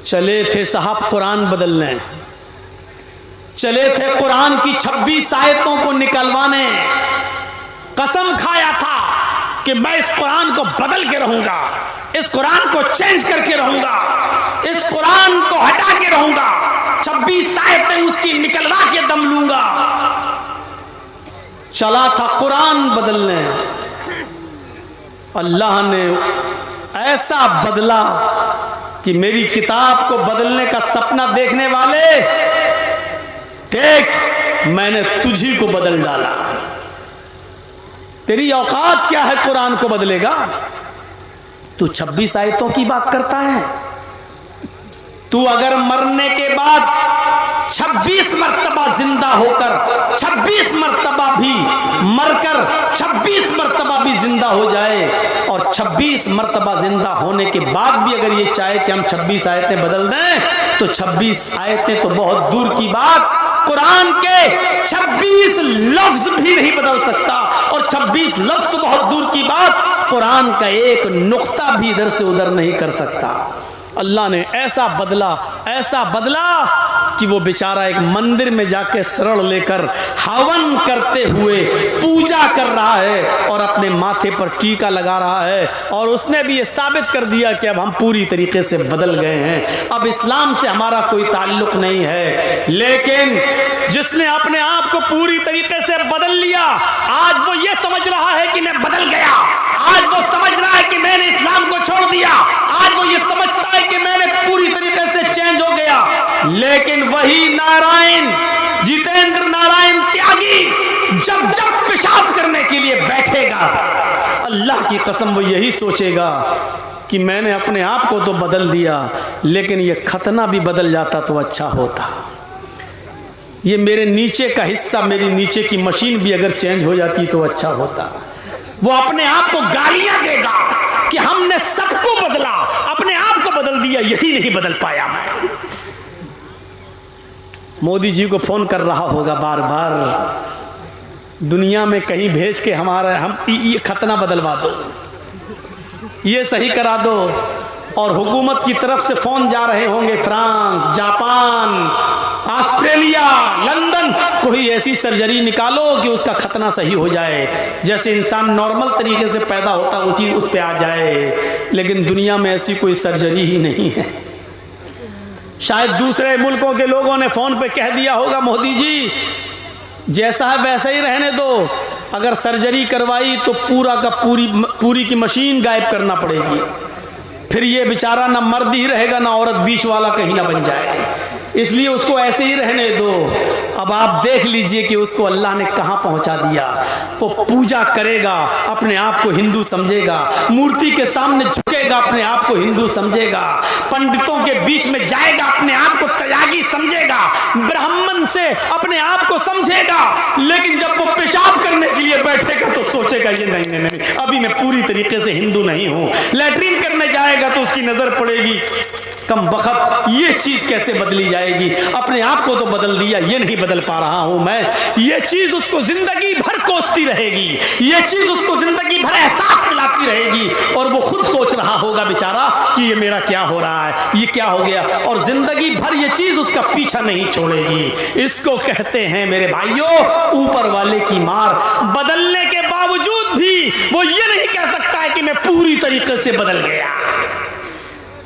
चले थे साहब कुरान बदलने, चले थे कुरान की 26 आयतों को निकलवाने। कसम खाया था कि मैं इस कुरान को बदल के रहूंगा, इस कुरान को चेंज करके रहूंगा, इस कुरान को हटा के रहूंगा, 26 आयतें उसकी निकलवा के दम लूंगा। चला था कुरान बदलने, अल्लाह ने ऐसा बदला कि मेरी किताब को बदलने का सपना देखने वाले, देख मैंने तुझी को बदल डाला। तेरी औकात क्या है कुरान को बदलेगा? तू 26 आयतों की बात करता है। तू अगर मरने के बाद 26 मर्तबा जिंदा होकर, 26 मर्तबा भी मरकर, 26 मर्तबा भी जिंदा हो जाए और 26 मर्तबा जिंदा होने के बाद भी अगर ये चाहे कि हम 26 आयतें बदल दें, तो 26 आयतें तो बहुत दूर की बात, कुरान के 26 लफ्ज भी नहीं बदल सकता। और 26 लफ्ज तो बहुत दूर की बात, कुरान का एक नुक्ता भी इधर से उधर नहीं कर सकता। अल्लाह ने ऐसा बदला कि वो बेचारा एक मंदिर में जाके शरण लेकर हवन करते हुए पूजा कर रहा है और अपने माथे पर टीका लगा रहा है। और उसने भी ये साबित कर दिया कि अब हम पूरी तरीके से बदल गए हैं, अब इस्लाम से हमारा कोई ताल्लुक नहीं है। लेकिन जिसने अपने आप को पूरी तरीके से बदल लिया, आज वो ये समझ रहा है कि मैं बदल गया, आज वो समझ रहा है कि मैंने इस्लाम को छोड़ दिया, आज वो ये समझता है कि मैंने पूरी तरीके से चेंज हो गया। लेकिन वही नारायण, जितेंद्र नारायण त्यागी जब जब पेशाब करने के लिए बैठेगा, अल्लाह की कसम वो यही सोचेगा कि मैंने अपने आप को तो बदल दिया, लेकिन ये खतना भी बदल जाता तो अच्छा होता। ये मेरे नीचे का हिस्सा, मेरी नीचे की मशीन भी अगर चेंज हो जाती तो अच्छा होता। वो अपने आप को गालियां देगा कि हमने सबको बदला, अपने आप को बदल दिया, यही नहीं बदल पाया मैं। मोदी जी को फोन कर रहा होगा बार बार, दुनिया में कहीं भेज के हम ये खतना बदलवा दो, ये सही करा दो। और हुकूमत की तरफ से फोन जा रहे होंगे फ्रांस, जापान, ऑस्ट्रेलिया, लंदन, कोई ऐसी सर्जरी निकालो कि उसका खतना सही हो जाए, जैसे इंसान नॉर्मल तरीके से पैदा होता उसी उस पे आ जाए। लेकिन दुनिया में ऐसी कोई सर्जरी ही नहीं है। शायद दूसरे मुल्कों के लोगों ने फोन पे कह दिया होगा, मोदी जी जैसा है वैसा ही रहने दो, अगर सर्जरी करवाई तो पूरी की मशीन गायब करना पड़ेगी, फिर ये बेचारा ना मर्द ही रहेगा ना औरत, बीच वाला कहीं ना बन जाए, इसलिए उसको ऐसे ही रहने दो। अब आप देख लीजिए कि उसको अल्लाह ने कहां पहुंचा दिया। वो पूजा करेगा, अपने आप को हिंदू समझेगा, मूर्ति के सामने झुकेगा, अपने आप को हिंदू समझेगा, पंडितों के बीच में जाएगा, अपने आप को त्यागी समझेगा, ब्राह्मण से अपने आप को समझेगा। लेकिन जब वो पेशाब करने के लिए बैठेगा तो सोचेगा ये नहीं, अभी मैं पूरी तरीके से हिंदू नहीं हूं। लैट्रिन करने जाएगा तो उसकी नजर पड़ेगी, कम बखत ये चीज कैसे बदली जाएगी, अपने आप को तो बदल दिया, ये नहीं बदल पा रहा हूं मैं। ये चीज उसको जिंदगी भर कोसती रहेगी, ये चीज उसको जिंदगी भर एहसास दिलाती रहेगी, और वो खुद सोच रहा होगा बेचारा कि ये मेरा क्या हो रहा है, ये क्या हो गया, और जिंदगी भर ये चीज उसका पीछा नहीं छोड़ेगी। इसको कहते हैं मेरे भाइयों ऊपर वाले की मार। बदलने के बावजूद भी वो ये नहीं कह सकता है कि मैं पूरी तरीके से बदल गया,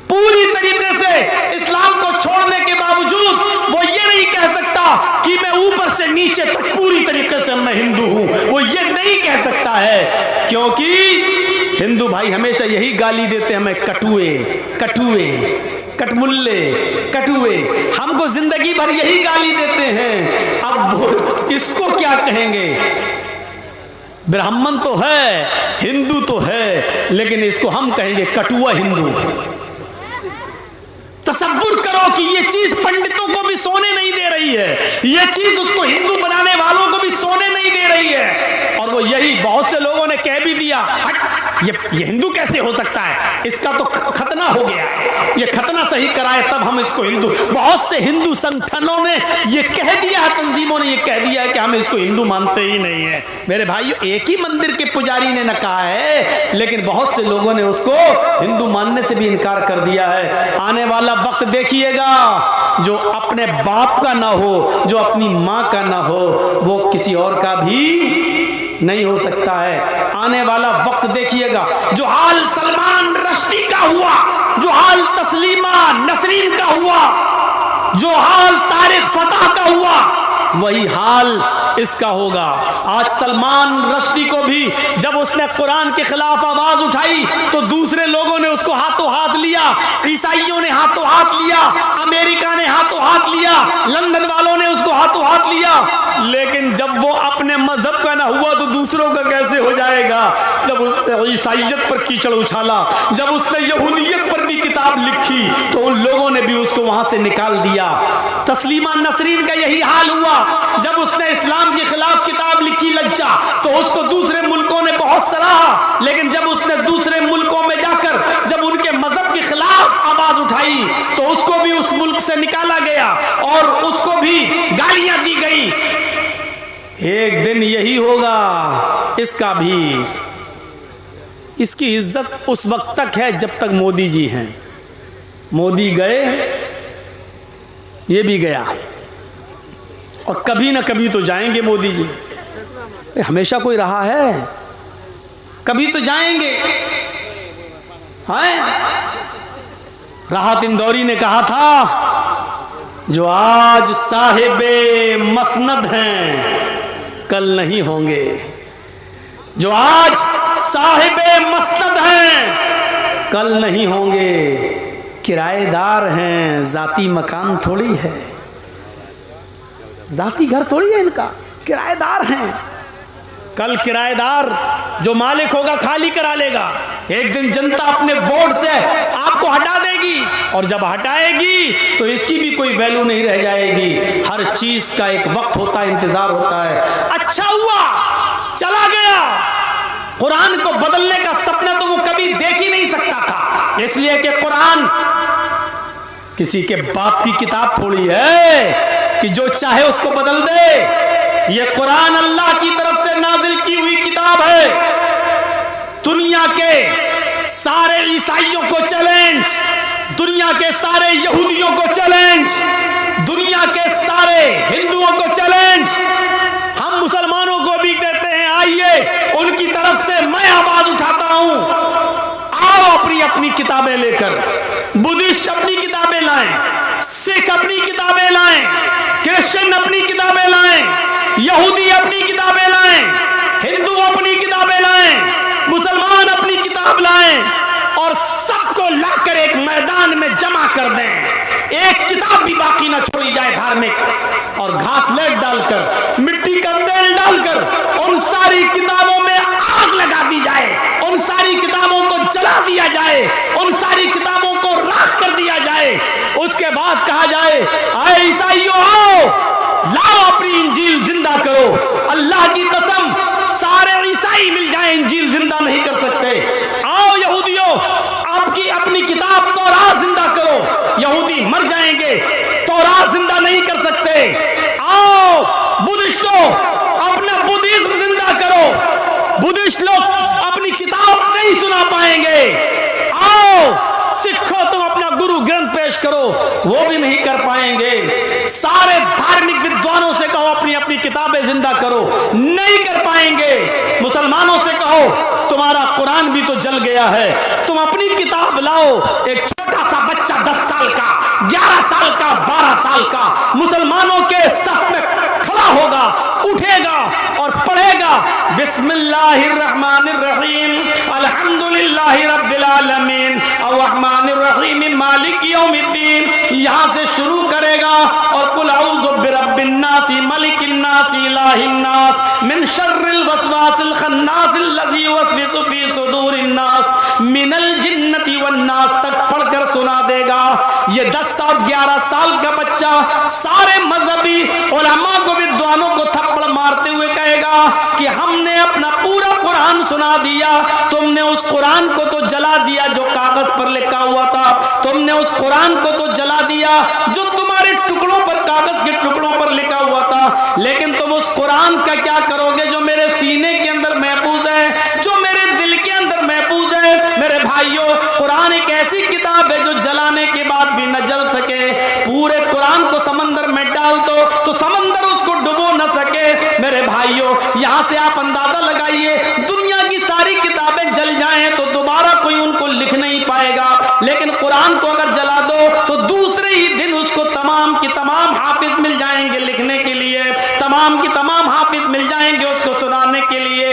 पूरी तरीके से इस्लाम को छोड़ने के बावजूद वो ये नहीं कह सकता कि मैं ऊपर से नीचे तक पूरी तरीके से मैं हिंदू हूं, वो ये नहीं कह सकता है, क्योंकि हिंदू भाई हमेशा यही गाली देते हैं, मैं कटुए, कटमुल्ले, कटुए, हमको जिंदगी भर यही गाली देते हैं। अब इसको क्या कहेंगे? ब्राह्मण तो है, हिंदू तो है, लेकिन इसको हम कहेंगे कटुआ हिंदू। तसव्वुर करो कि ये चीज पंडितों को भी सोने नहीं दे रही है, ये चीज उसको हिंदू बनाने वालों को भी सोने नहीं दे रही है। और वो यही बहुत से लोगों ने कह भी दिया, हट ये हिंदू कैसे हो सकता है, इसका तो खतना हो गया, ये खतना सही कराए तब हम इसको हिंदू। बहुत से हिंदू संगठनों ने ये कह दिया है, तंजीमों ने ये कह दिया है कि हम इसको हिंदू मानते ही नहीं है। मेरे भाइयों एक ही मंदिर के पुजारी ने न कहा है, लेकिन बहुत से लोगों ने उसको हिंदू मानने से भी इनकार कर दिया है। आने वाला वक्त देखिएगा जो अपने बाप का ना हो, जो अपनी माँ का ना हो, वो किसी और का भी नहीं हो सकता है। आने वाला वक्त देखिएगा, जो हाल सलमान रश्दी का हुआ, जो हाल तस्लीमा नसरीन का हुआ, जो हाल तारिक फतह का हुआ, वही हाल इसका होगा। आज सलमान रश्दी को भी जब उसने कुरान के खिलाफ आवाज उठाई तो दूसरे लोगों ने उसको हाथों हाथ लिया, ईसाइयों ने हाथों हाथ लिया, अमेरिका ने हाथों हाथ लिया, लंदन वालों ने उसको हाथों हाथ लिया। लेकिन जब वो अपने मजहब का ना हुआ तो दूसरों का कैसे हो जाएगा? जब उसने ईसाइयत पर कीचड़ उछाला, जब उसने यहूदियत पर भी किताब लिखी तो उन लोगों ने भी उसको वहां से निकाल दिया। तस्लीमा नसरीन का यही हाल हुआ, जब उसने इस्लाम के खिलाफ किताब लिखी लज्जा, तो उसको दूसरे मुल्कों ने बहुत सराहा, लेकिन जब उसने दूसरे मुल्कों में जाकर जब उनके मजहब के खिलाफ आवाज उठाई तो उसको भी उस मुल्क से निकाला गया और उसको भी गालियां दी गई। एक दिन यही होगा इसका भी। इसकी इज्जत उस वक्त तक है जब तक मोदी जी हैं। मोदी गए, ये भी गया, और कभी ना कभी तो जाएंगे मोदी जी। हमेशा कोई रहा है, कभी तो जाएंगे। हैं? राहत इंदौरी ने कहा था, जो आज साहिबे मसनद हैं कल नहीं होंगे। जो आज साहिबे मसनद हैं कल नहीं होंगे। किराएदार हैं, जाती मकान थोड़ी है, जाती घर थोड़ी है इनका, किराएदार हैं। कल किराएदार जो मालिक होगा खाली करा लेगा। एक दिन जनता अपने वोट से आपको हटा देगी, और जब हटाएगी तो इसकी भी कोई वैल्यू नहीं रह जाएगी। हर चीज का एक वक्त होता है, इंतजार होता है। अच्छा हुआ चला गया। कुरान को बदलने का सपना तो वो कभी देख ही नहीं सकता था, इसलिए कि कुरान किसी के बाप की किताब थोड़ी है कि जो चाहे उसको बदल दे। ये कुरान अल्लाह की तरफ से नाजिल की हुई किताब है। दुनिया के सारे ईसाइयों को चैलेंज, दुनिया के सारे यहूदियों को चैलेंज, दुनिया के सारे हिंदुओं को चैलेंज। हम मुसलमानों को भी कहते हैं, आइए उनकी तरफ से मैं आवाज उठाता हूं, आओ अपनी अपनी किताबें लेकर। बुद्धिस्ट अपनी किताबें लाएं, सिख अपनी किताबें लाएं, क्रिश्चियन अपनी किताबें लाएं, यहूदी अपनी किताबें लाएं, हिंदू अपनी किताबें लाएं, मुसलमान अपनी किताब लाएं, और सबको लाकर एक मैदान में जमा कर दें। एक किताब भी बाकी ना छोड़ी जाए धार्मिक, और घासलेट डालकर, मिट्टी का तेल डालकर उन सारी किताबों में आग लगा दी जाए, उन सारी किताबों को जला दिया जाए, उन सारी किताबों को राख कर दिया जाए। उसके बाद कहा जाए, आए ईसाइयों आओ, लाओ अपनी इंजील जिंदा करो। अल्लाह की कसम सारे ईसाई मिल जाए, इंजील जिंदा नहीं कर सकते। आओ यहूदियों, आपकी अपनी किताब तौरात जिंदा करो। यहूदी मर जाएंगे, तौरात जिंदा नहीं कर सकते। आओ बुद्धिस्टों, अपना बुद्धिज्म जिंदा करो। बुद्धिस्ट लोग अपनी किताब नहीं सुना पाएंगे। आओ सिखो, तुम अपना गुरु ग्रंथ पेश करो, वो भी नहीं कर पाएंगे। सारे धार्मिक विद्वानों से कहो अपनी अपनी किताबें जिंदा करो, नहीं कर पाएंगे। मुसलमानों से कहो तुम्हारा कुरान भी तो जल गया है, तुम अपनी किताब लाओ। एक छोटा सा बच्चा 10 साल का, 11 साल का, 12 साल का मुसलमानों के सफ में खड़ा होगा, उठेगा और पढ़ेगा, बिस्मिल्लाहिर्रहमानिर्रहीम, अल्हम्दुलिल्लाहि रब्बिल आलमीन, अर्रहमानिर्रहीम, मालिक यौमिद्दीन, यहां से शुरू करेगा, और कुल औज़ु बिरब्बिन नास, मलिकिन नास, इलाहिन नास, मिन शर्रिल वसवासिल खन्नास, लज़ी युवस्विसु फी सुदूरिन नास, मिनल जिन्नति वन नास तक पढ़कर सुना देगा। ये 10 और 11 साल का बच्चा सारे मजहबी उलमा को, विद्वानों को थप्पड़ मारते हुए कहेगा कि हमने अपना पूरा कुरान सुना दिया, तुमने उस कुरान को तो जला दिया जो कागज पर लिखा हुआ था, तुमने उस कुरान को तो जला दिया जो तुम्हारे टुकड़ों पर, कागज के टुकड़ों पर लिखा हुआ था, लेकिन तुम उस कुरान का क्या करोगे जो मेरे सीने के अंदर महफूज है, जो मेरे दिल के अंदर महफूज है। मेरे भाइयों, कुरान एक ऐसी किताब है जो जलाने के बाद भी न जल यहां से आप अंदाजा लगाइए, दुनिया की सारी किताबें जल जाएं तो दोबारा कोई उनको लिख नहीं पाएगा, लेकिन कुरान को अगर जला दो तो दूसरे ही दिन उसको तमाम की तमाम हाफिज मिल जाएंगे लिखने के लिए, तमाम की तमाम हाफिज मिल जाएंगे उसको सुनाने के लिए।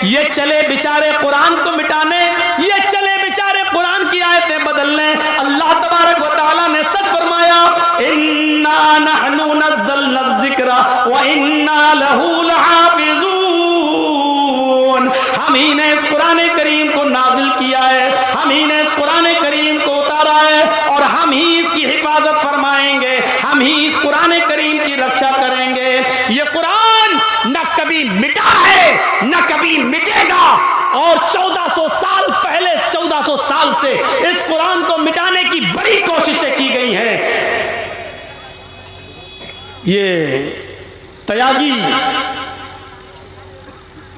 ये चले बेचारे कुरान को मिटाने, ये चले बेचारे कुरान की आयतें बदलने। अल्लाह तबारक व तआला ने सच फरमाया, इन्ना नहनु नज़्ज़लना ज़िक्रा व इन्ना लहू लहाफ़िज़ून। हम ही ने इस कुरान करीम को नाजिल किया है, हम ही ने इस कुरान करीम को उतारा है और हम ही इसकी हिफाजत फरमाएंगे, हम ही इस कुरान करीम की रक्षा करेंगे। ये कुरान न कभी मिटा है न कभी मिटेगा, और 1400 साल पहले, 1400 साल से इस कुरान को मिटाने की बड़ी कोशिशें की गई हैं। ये तयागी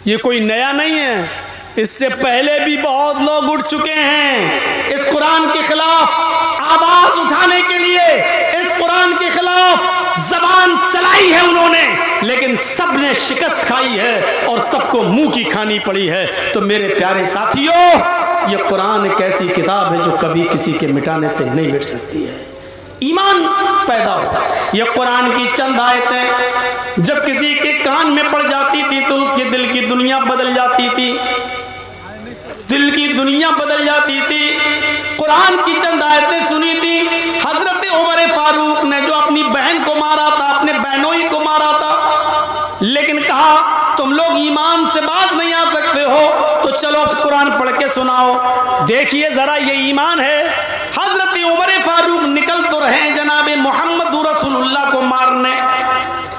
ये कोई नया नहीं है, इससे पहले भी बहुत लोग उठ चुके हैं इस कुरान के खिलाफ आवाज उठाने के लिए, इस कुरान के खिलाफ जबान चलाई है उन्होंने, लेकिन सबने शिकस्त खाई है और सबको मुंह की खानी पड़ी है। तो मेरे प्यारे साथियों, ये कुरान एक ऐसी किताब है जो कभी किसी के मिटाने से नहीं मिट सकती है। ईमान पैदा हो, ये कुरान की चंद आयतें जब किसी के कान में पड़ जाती थी तो उसके दिल की दुनिया बदल जाती थी, दिल की दुनिया बदल जाती थी। कुरान की चंद आयतें सुनी थी, हजरत उमर फारूक ने जो अपनी बहन को मारा था, अपने बहनोई को मारा था, लेकिन कहा तुम लोग ईमान से बाज नहीं आ सकते हो तो चलो कुरान पढ़ के सुनाओ, देखिए जरा ये ईमान है। हजरत उमर फारूक निकल तो रहे जनाबे मोहम्मद रसूलुल्लाह को मारने,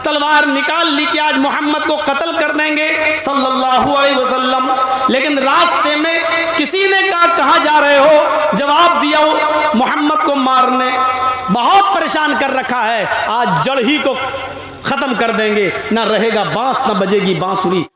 तलवार निकाल ली कि आज मोहम्मद को कत्ल कर देंगे सल्लल्लाहु अलैहि वसल्लम, लेकिन रास्ते में किसी ने कहा कहां जा रहे हो, जवाब दिया मोहम्मद को मारने। बहुत परेशान कर रखा है, आज जड़ ही को खत्म कर देंगे, ना रहेगा बांस ना बजेगी बांसुरी।